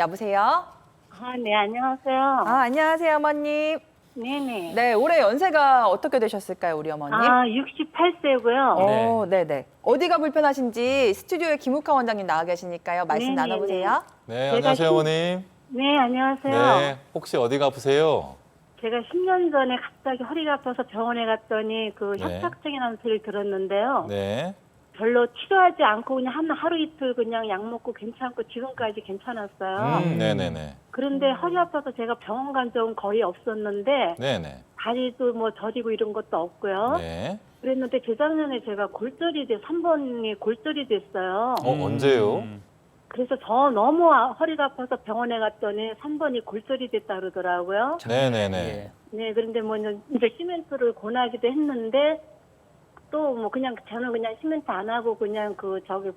여보세요? 네, 안녕하세요. 안녕하세요, 어머님. 네네. 네, 올해 연세가 어떻게 되셨을까요, 우리 어머님? 68세고요. 네네. 어디가 불편하신지 스튜디오에 김욱하 원장님 나와 계시니까요. 말씀 네네네. 나눠보세요. 네, 제가 안녕하세요, 어머님. 네, 안녕하세요. 네, 혹시 어디가 아프세요? 제가 10년 전에 갑자기 허리가 아파서 병원에 갔더니 그 네. 협착증이라는 소리를 들었는데요. 네. 별로 치료하지 않고 그냥 하루 이틀 그냥 약 먹고 괜찮고 지금까지 괜찮았어요. 네네네. 그런데 허리 아파서 제가 병원 간 적은 거의 없었는데 네네. 다리도 뭐 저리고 이런 것도 없고요. 네. 그랬는데 재작년에 제가 골절이 3번이 골절이 됐어요. 언제요? 그래서 저 너무 허리가 아파서 병원에 갔더니 3번이 골절이 됐다 그러더라고요. 네네네. 네, 그런데 뭐 이제 시멘트를 권하기도 했는데 또 뭐 그냥 저는 그냥 시멘트 안 하고 그냥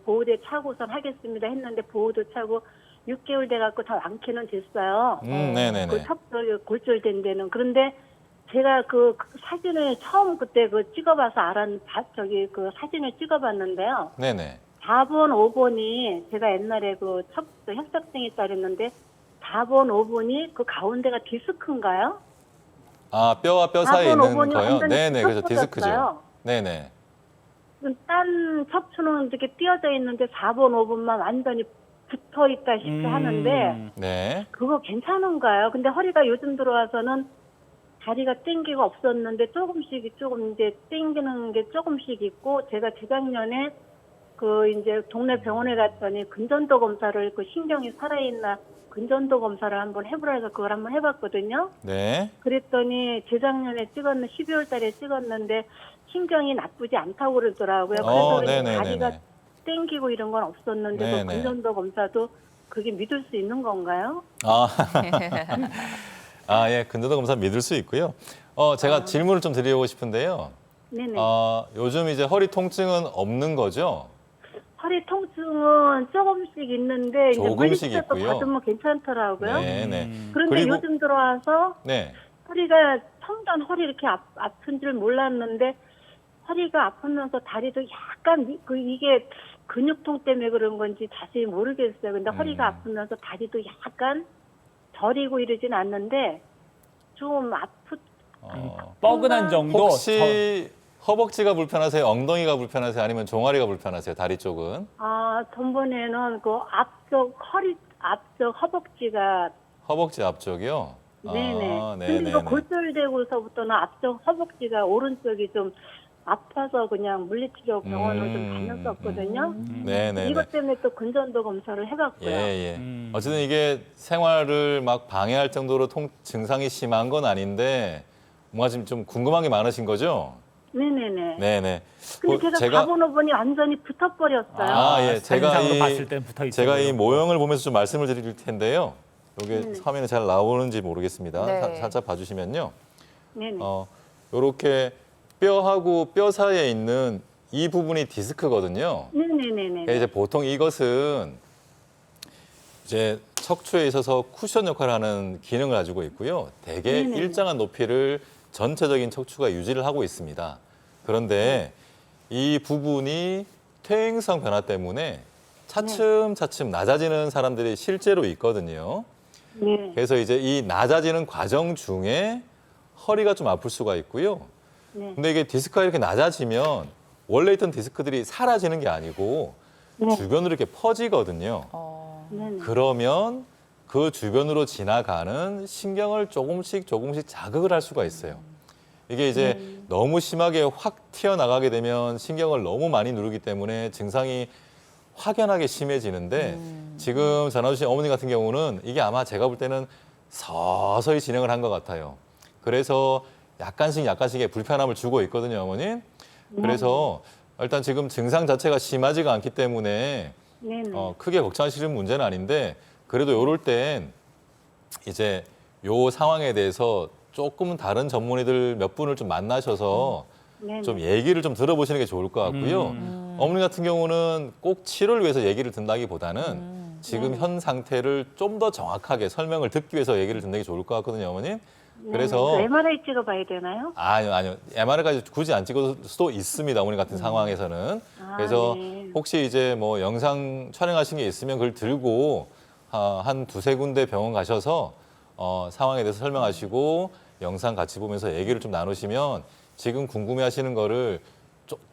보호대 차고선 하겠습니다 했는데 보호도 차고 6개월 돼 갖고 다 완쾌는 됐어요. 네네네. 그 골절된 데는. 그런데 제가 그 사진을 처음 그때 찍어봐서 그 사진을 찍어봤는데요. 네네. 4번, 5번이 제가 옛날에 협착증이 있다 그랬는데 4번, 5번이 그 가운데가 디스크인가요? 아, 뼈와 뼈 사이에 4번, 있는 5번이 거요? 완전히 네네, 그죠. 디스크죠. 찢어졌어요. 네네. 딴 척추는 이렇게 띄어져 있는데 4번, 5번만 완전히 붙어 있다시피 하는데 네. 그거 괜찮은가요? 근데 허리가 요즘 들어와서는 다리가 땡기가 없었는데 조금 이제 땡기는 게 조금씩 있고 제가 재작년에 이제 동네 병원에 갔더니 근전도 검사를 신경이 살아있나 근전도 검사를 한번 해보라 해서 그걸 한번 해봤거든요. 네. 그랬더니 재작년에 12월 달에 찍었는데 신경이 나쁘지 않다고 그러더라고요. 그래서 네네네네. 다리가 땡기고 이런 건 없었는데 그 네네. 근전도 검사도 그게 믿을 수 있는 건가요? 예. 근전도 검사 믿을 수 있고요. 제가 질문을 좀 드리고 싶은데요. 네네. 요즘 이제 허리 통증은 없는 거죠? 허리 통증은 조금씩 있는데 이제 조금씩 물리치료도 있고요. 받으면 괜찮더라고요. 네네. 그런데 그리고- 요즘 들어와서 네. 허리가 처음엔 허리 이렇게 아픈 줄 몰랐는데 허리가 아프면서 다리도 약간 이게 근육통 때문에 그런 건지 자세히 모르겠어요. 근데 허리가 아프면서 다리도 약간 저리고 이러진 않는데 좀 뻐근한 정도. 혹시 허벅지가 불편하세요? 엉덩이가 불편하세요? 아니면 종아리가 불편하세요? 다리 쪽은? 전번에는 앞쪽 허벅지가 허벅지 앞쪽이요? 네네. 근데 네네네. 이거 골절되고서부터는 앞쪽 허벅지가 오른쪽이 좀 아파서 그냥 물리치료 병원을 좀 다녔었거든요. 네네네. 이것 때문에 또 근전도 검사를 해봤고요. 예. 어쨌든 이게 생활을 막 방해할 정도로 증상이 심한 건 아닌데 뭔가 지금 좀 궁금한 게 많으신 거죠? 네네네. 네네. 근데 제가 4번, 5번이 완전히 붙어버렸어요. 예. 사진상으로 봤을 땐 붙어 있어요. 제가 이 모형을 보면서 좀 말씀을 드릴 텐데요. 이게 화면에 잘 나오는지 모르겠습니다. 네. 살짝 봐주시면요. 네네. 요렇게 뼈하고 뼈 사이에 있는 이 부분이 디스크거든요. 네네네네. 이제 보통 이것은 이제 척추에 있어서 쿠션 역할을 하는 기능을 가지고 있고요. 대개 네네. 일정한 높이를 전체적인 척추가 유지를 하고 있습니다. 그런데 이 부분이 퇴행성 변화 때문에 차츰차츰 낮아지는 사람들이 실제로 있거든요. 네. 그래서 이제 이 낮아지는 과정 중에 허리가 좀 아플 수가 있고요. 네. 근데 이게 디스크가 이렇게 낮아지면 원래 있던 디스크들이 사라지는 게 아니고 네. 주변으로 이렇게 퍼지거든요. 네네. 그러면 그 주변으로 지나가는 신경을 조금씩 자극을 할 수가 있어요. 이게 이제 너무 심하게 확 튀어나가게 되면 신경을 너무 많이 누르기 때문에 증상이 확연하게 심해지는데 지금 전화 주신 어머니 같은 경우는 이게 아마 제가 볼 때는 서서히 진행을 한 것 같아요. 그래서 약간씩의 불편함을 주고 있거든요, 어머님. 그래서 일단 지금 증상 자체가 심하지가 않기 때문에 네네. 크게 걱정하시는 문제는 아닌데 그래도 요럴 땐 이제 요 상황에 대해서 조금은 다른 전문의들 몇 분을 좀 만나셔서 네네. 좀 얘기를 좀 들어보시는 게 좋을 것 같고요. 어머니 같은 경우는 꼭 치료를 위해서 얘기를 듣다기보다는 지금 현 상태를 좀 더 정확하게 설명을 듣기 위해서 얘기를 듣는 게 좋을 것 같거든요, 어머님. 그래서 MRI 찍어봐야 되나요? 아니요. MRI까지 굳이 안 찍을 수도 있습니다. 어머니 같은 상황에서는. 그래서 네. 혹시 이제 뭐 영상 촬영하신 게 있으면 그걸 들고 한 두세 군데 병원 가셔서 상황에 대해서 설명하시고 영상 같이 보면서 얘기를 좀 나누시면 지금 궁금해하시는 거를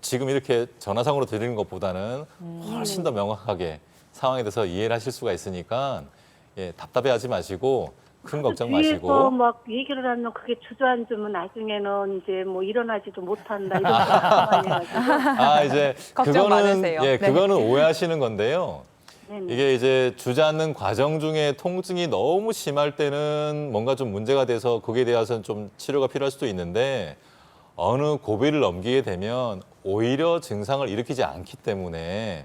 지금 이렇게 전화상으로 드리는 것보다는 훨씬 더 명확하게 상황에 대해서 이해를 하실 수가 있으니까 예, 답답해하지 마시고 큰 걱정 뒤에서 마시고 막 얘기를 하면 그게 주저앉으면 나중에는 이제 뭐 일어나지도 못한다 이런 걱정이 해가지고. 이제 걱정 많으세요. 예, 네. 그거는 오해하시는 건데요. 네네. 이게 이제 주저앉는 과정 중에 통증이 너무 심할 때는 뭔가 좀 문제가 돼서 거기에 대해서는 좀 치료가 필요할 수도 있는데 어느 고비를 넘기게 되면 오히려 증상을 일으키지 않기 때문에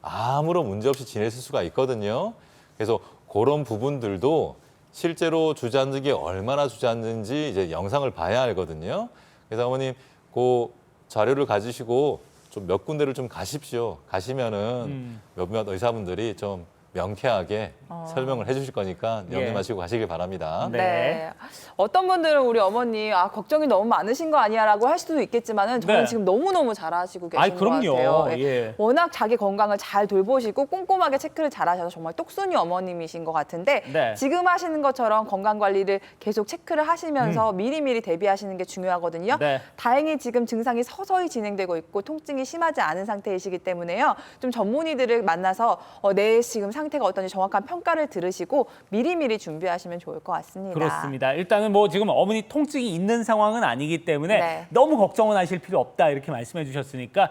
아무런 문제 없이 지낼 수가 있거든요. 그래서 그런 부분들도 실제로 주저앉는 게 얼마나 주저앉는지 이제 영상을 봐야 알거든요. 그래서 어머님 그 자료를 가지시고 좀 몇 군데를 좀 가십시오. 가시면은 몇몇 의사분들이 좀 명쾌하게 설명을 해주실 거니까 염려 예. 마시고 가시길 바랍니다. 네. 네. 어떤 분들은 우리 어머니 걱정이 너무 많으신 거 아니야라고 할 수도 있겠지만은 저는 네. 지금 너무너무 잘하시고 계신 것 그럼요. 같아요. 예. 예. 워낙 자기 건강을 잘 돌보시고 꼼꼼하게 체크를 잘하셔서 정말 똑순이 어머님이신 것 같은데 네. 지금 하시는 것처럼 건강 관리를 계속 체크를 하시면서 미리미리 대비하시는 게 중요하거든요. 네. 다행히 지금 증상이 서서히 진행되고 있고 통증이 심하지 않은 상태이시기 때문에요. 좀 전문의들을 만나서 내 지금 상태가 어떤지 정확한 평가를 들으시고 미리미리 준비하시면 좋을 것 같습니다. 그렇습니다. 일단은 뭐 지금 어머니 통증이 있는 상황은 아니기 때문에 네. 너무 걱정은 하실 필요 없다 이렇게 말씀해 주셨으니까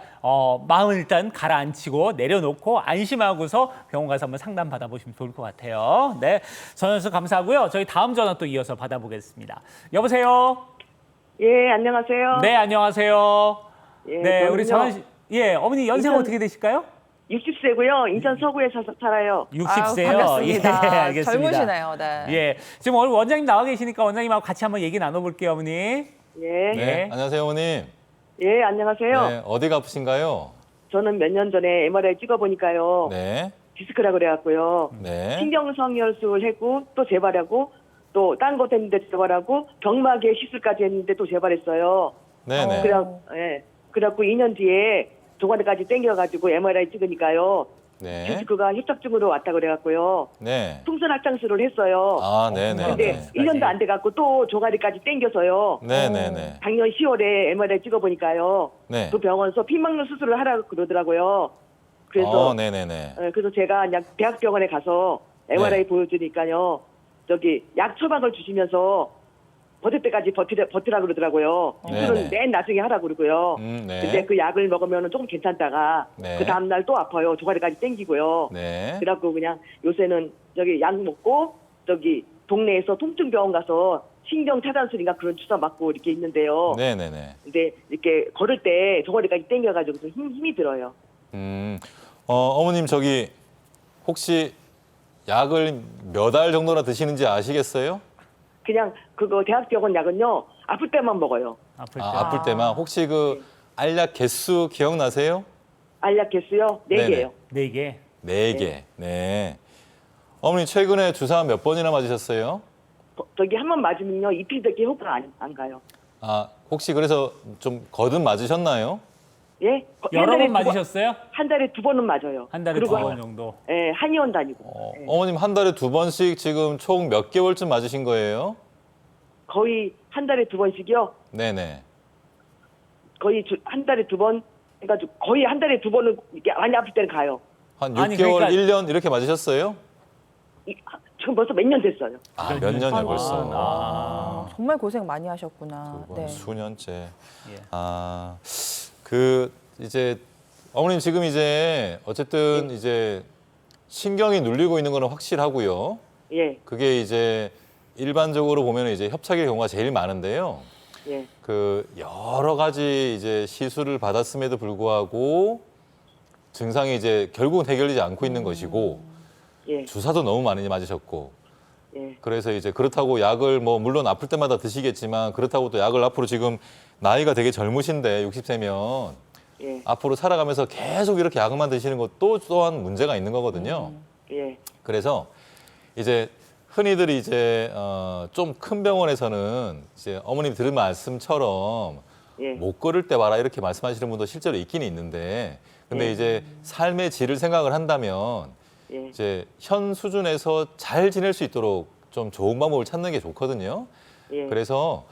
마음을 일단 가라앉히고 내려놓고 안심하고서 병원 가서 한번 상담 받아보시면 좋을 것 같아요. 네, 전화 주셔서 감사하고요. 저희 다음 전화 또 이어서 받아보겠습니다. 여보세요. 예, 안녕하세요. 네, 안녕하세요. 예, 네, 우리 저는요, 전화 어머니 연세가 인천- 어떻게 되실까요? 60세고요. 인천 서구에 살아요. 60세요. 반갑습니다. 예, 알겠습니다. 젊으시네요. 네. 예, 지금 오늘 원장님 나와 계시니까 원장님하고 같이 한번 얘기 나눠볼게요, 어머니. 예. 네, 예. 안녕하세요, 어머님. 예, 안녕하세요. 네, 어디가 아프신가요? 저는 몇 년 전에 MRI 찍어보니까요. 네, 디스크라 그래갖고요. 네, 신경성혈술 했고, 또 재발하고, 또 딴 것 했는데 재발하고, 경막에 시술까지 했는데 또 재발했어요. 네, 네. 그래갖고 2년 뒤에 동아리까지 땡겨가지고 MRI 찍으니까요. 네, 디스크가 협착증으로 왔다 그래갖고요. 네. 풍선 확장술을 했어요. 네, 네, 근데 네. 1년도 안 돼갖고 또 종아리까지 땡겨서요. 네, 네, 네. 작년 10월에 MRI 찍어보니까요. 네. 그 병원에서 피막류 수술을 하라고 그러더라고요. 그래서 네, 네, 네. 그래서 제가 그냥 대학병원에 가서 MRI 네. 보여주니까요. 저기 약 처방을 주시면서 버틸 때까지 버티라 그러더라고요. 네, 수술은 네. 맨 나중에 하라고 그러고요. 네. 근데 그 약을 먹으면 조금 괜찮다가 네. 그 다음날 또 아파요. 종아리까지 땡기고요. 네. 그래갖고 그냥 요새는 저기 약 먹고 저기 동네에서 통증병원 가서 신경 차단술인가 그런 주사 맞고 이렇게 있는데요. 네, 네, 네. 근데 이렇게 걸을 때 종아리까지 땡겨가지고 좀 힘이 들어요. 어머님 저기 혹시 약을 몇 알 정도나 드시는지 아시겠어요? 그냥 그거 대학병원 약은요 아플 때만 먹어요. 아플 때. 아플 때만 혹시 그 알약 개수 기억나세요? 알약 개수요 네네. 4개예요. 4개. 4개. 네. 어머니 최근에 주사 몇 번이나 맞으셨어요? 저기 한 번 맞으면요 이필되게 효과가 안 가요. 혹시 그래서 좀 거듭 맞으셨나요? 예? 여러 한 달에 번 맞으셨어요? 한 달에 2번은 맞아요. 한 달에 그리고 2번 정도. 예, 한의원 다니고. 예. 어머님 한 달에 2번씩 지금 총 몇 개월쯤 맞으신 거예요? 거의 한 달에 2번씩이요. 네네. 거의 한 달에 2번. 그러니까 거의 한 달에 2번은 이렇게 많이 아플 때는 가요. 한 아니, 6개월, 그러니까- 1년 이렇게 맞으셨어요? 지금 벌써 몇 년 됐어요. 몇 년이요 벌써. 정말 고생 많이 하셨구나. 두 번, 네. 수년째. 예. 이제 어머님 지금 이제 어쨌든 이제 신경이 눌리고 있는 거는 확실하고요. 예, 그게 이제 일반적으로 보면 이제 협착의 경우가 제일 많은데요. 예, 그 여러 가지 이제 시술을 받았음에도 불구하고 증상이 이제 결국은 해결되지 않고 있는 것이고 예, 주사도 너무 많이 맞으셨고 예, 그래서 이제 그렇다고 약을 뭐 물론 아플 때마다 드시겠지만 그렇다고 또 약을 앞으로 지금 나이가 되게 젊으신데 60세면 예, 앞으로 살아가면서 계속 이렇게 약만 드시는 것도 또한 문제가 있는 거거든요. 예, 그래서 이제 흔히들 이제 좀 큰 병원에서는 이제 어머님 들은 말씀처럼 예, 못 걸을 때 와라 이렇게 말씀하시는 분도 실제로 있긴 있는데 근데 예. 이제 삶의 질을 생각을 한다면 예. 이제 현 수준에서 잘 지낼 수 있도록 좀 좋은 방법을 찾는 게 좋거든요. 예. 그래서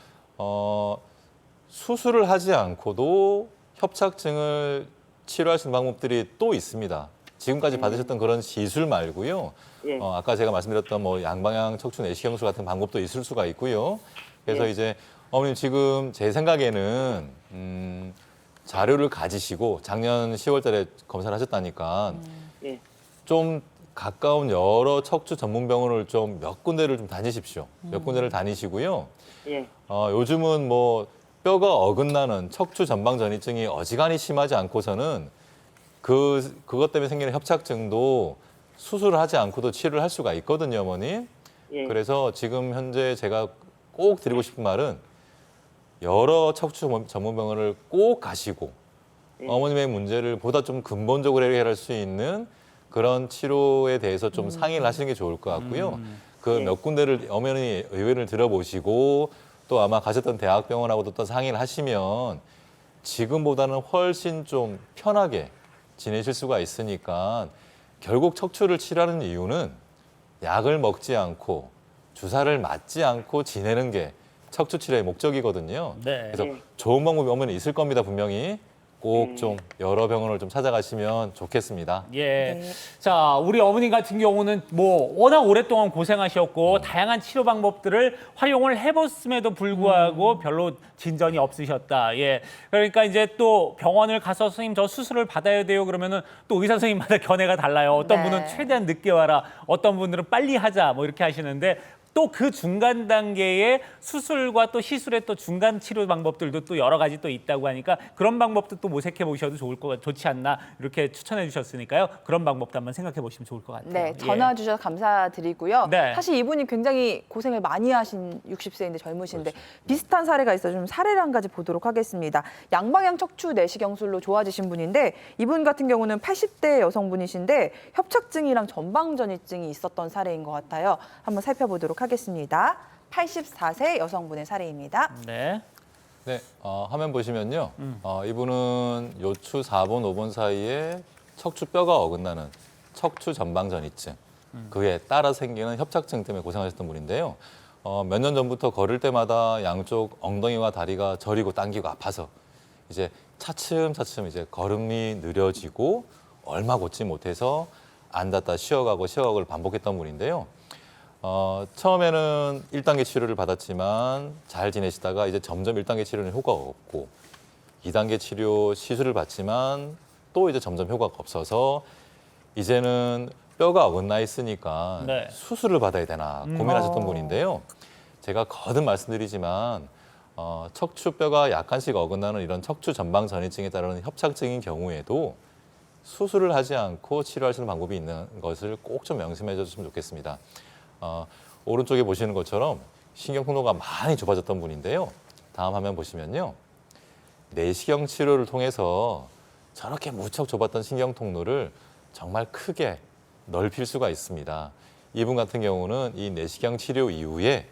수술을 하지 않고도 협착증을 치료할 수 있는 방법들이 또 있습니다. 지금까지 받으셨던 그런 시술 말고요. 예. 아까 제가 말씀드렸던 뭐 양방향 척추 내시경술 같은 방법도 있을 수가 있고요. 그래서 예. 이제 어머님 지금 제 생각에는 자료를 가지시고 작년 10월달에 검사를 하셨다니까 예. 좀 가까운 여러 척추 전문 병원을 좀 몇 군데를 좀 다니십시오. 몇 군데를 다니시고요. 예. 요즘은 뭐 뼈가 어긋나는 척추 전방 전이증이 어지간히 심하지 않고서는 그것 때문에 생기는 협착증도 수술을 하지 않고도 치료를 할 수가 있거든요, 어머니. 예. 그래서 지금 현재 제가 꼭 드리고 싶은 말은 여러 척추 전문 병원을 꼭 가시고 예. 어머님의 문제를 보다 좀 근본적으로 해결할 수 있는 그런 치료에 대해서 좀 상의를 하시는 게 좋을 것 같고요. 그 예. 몇 군데를 어머니 의견을 들어보시고 또 아마 가셨던 대학병원하고도 또 상의를 하시면 지금보다는 훨씬 좀 편하게 지내실 수가 있으니까 결국 척추를 치료하는 이유는 약을 먹지 않고 주사를 맞지 않고 지내는 게 척추 치료의 목적이거든요. 네. 그래서 네. 좋은 방법이 어머니 있을 겁니다, 분명히. 꼭 좀 여러 병원을 좀 찾아가시면 좋겠습니다. 예. 네. 자, 우리 어머님 같은 경우는 뭐 워낙 오랫동안 고생하셨고 다양한 치료 방법들을 활용을 해봤음에도 불구하고 별로 진전이 없으셨다. 예. 그러니까 이제 또 병원을 가서 선생님 저 수술을 받아야 돼요. 그러면은 또 의사 선생님마다 견해가 달라요. 어떤 네. 분은 최대한 늦게 와라. 어떤 분들은 빨리 하자. 뭐 이렇게 하시는데 또 그 중간 단계에 수술과 또 시술의 또 중간 치료 방법들도 또 여러 가지 또 있다고 하니까 그런 방법도 또 모색해 보셔도 좋지 않나 이렇게 추천해 주셨으니까요. 그런 방법도 한번 생각해 보시면 좋을 것 같아요. 네, 전화 주셔서 감사드리고요. 네. 사실 이분이 굉장히 고생을 많이 하신 60세인데 젊으신데 비슷한 사례가 있어서 좀 사례를 한 가지 보도록 하겠습니다. 양방향 척추 내시경술로 좋아지신 분인데 이분 같은 경우는 80대 여성분이신데 협착증이랑 전방전이증이 있었던 사례인 것 같아요. 한번 살펴보도록 하겠습니다. 84세 여성분의 사례입니다. 네. 네, 화면 보시면요. 이분은 요추 4번, 5번 사이에 척추뼈가 어긋나는 척추 전방 전이증, 그에 따라 생기는 협착증 때문에 고생하셨던 분인데요. 몇 년 전부터 걸을 때마다 양쪽 엉덩이와 다리가 저리고 당기고 아파서 이제 차츰차츰 이제 걸음이 느려지고 얼마 걷지 못해서 앉았다 쉬어가고를 반복했던 분인데요. 처음에는 1단계 치료를 받았지만 잘 지내시다가 이제 점점 1단계 치료는 효과가 없고 2단계 치료 시술을 받지만 또 이제 점점 효과가 없어서 이제는 뼈가 어긋나 있으니까 네. 수술을 받아야 되나 고민하셨던 분인데요. 제가 거듭 말씀드리지만 척추뼈가 약간씩 어긋나는 이런 척추 전방 전이증에 따르는 협착증인 경우에도 수술을 하지 않고 치료할 수 있는 방법이 있는 것을 꼭 좀 명심해 주셨으면 좋겠습니다. 오른쪽에 보시는 것처럼 신경 통로가 많이 좁아졌던 분인데요. 다음 화면 보시면요. 내시경 치료를 통해서 저렇게 무척 좁았던 신경 통로를 정말 크게 넓힐 수가 있습니다. 이분 같은 경우는 이 내시경 치료 이후에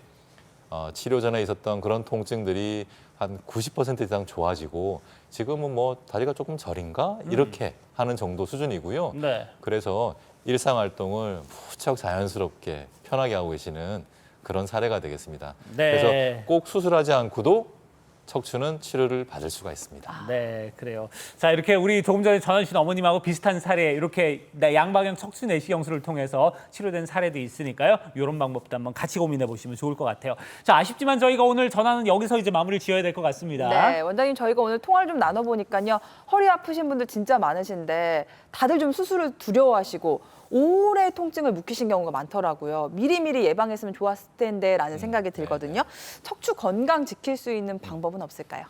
치료 전에 있었던 그런 통증들이 한 90% 이상 좋아지고 지금은 뭐 다리가 조금 저린가? 이렇게 하는 정도 수준이고요. 네. 그래서 일상활동을 무척 자연스럽게 편하게 하고 계시는 그런 사례가 되겠습니다. 네. 그래서 꼭 수술하지 않고도 척추는 치료를 받을 수가 있습니다. 네, 그래요. 자, 이렇게 우리 조금 전에 전화 주신 어머님하고 비슷한 사례, 이렇게 양방향 척추 내시경술을 통해서 치료된 사례도 있으니까요. 이런 방법도 한번 같이 고민해 보시면 좋을 것 같아요. 자, 아쉽지만 저희가 오늘 전화는 여기서 이제 마무리를 지어야 될 것 같습니다. 네, 원장님 저희가 오늘 통화를 좀 나눠보니까요. 허리 아프신 분들 진짜 많으신데 다들 좀 수술을 두려워하시고 오래 통증을 묵히신 경우가 많더라고요. 미리미리 예방했으면 좋았을 텐데라는 생각이 들거든요. 척추 건강 지킬 수 있는 방법은 없을까요?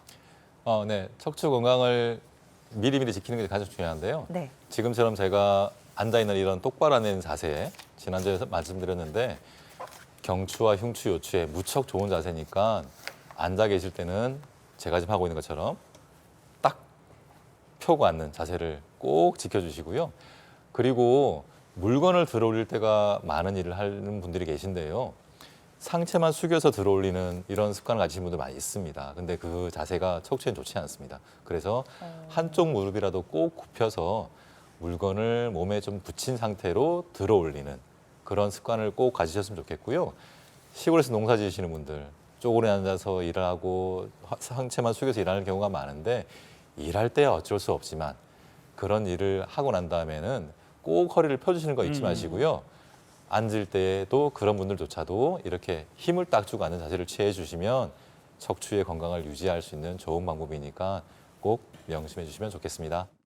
네. 척추 건강을 미리미리 지키는 게 가장 중요한데요. 네. 지금처럼 제가 앉아있는 이런 똑바로 앉는 자세, 지난주에 말씀드렸는데 경추와 흉추, 요추에 무척 좋은 자세니까 앉아 계실 때는 제가 지금 하고 있는 것처럼 딱 펴고 앉는 자세를 꼭 지켜주시고요. 그리고 물건을 들어올릴 때가 많은 일을 하는 분들이 계신데요. 상체만 숙여서 들어올리는 이런 습관을 가지신 분들 많이 있습니다. 근데 그 자세가 척추엔 좋지 않습니다. 그래서 한쪽 무릎이라도 꼭 굽혀서 물건을 몸에 좀 붙인 상태로 들어 올리는 그런 습관을 꼭 가지셨으면 좋겠고요. 시골에서 농사 지으시는 분들 쪼그려 앉아서 일을 하고 상체만 숙여서 일하는 경우가 많은데 일할 때 어쩔 수 없지만 그런 일을 하고 난 다음에는 꼭 허리를 펴주시는 거 잊지 마시고요. 앉을 때에도 그런 분들조차도 이렇게 힘을 딱 주고 앉는 자세를 취해 주시면 척추의 건강을 유지할 수 있는 좋은 방법이니까 꼭 명심해 주시면 좋겠습니다.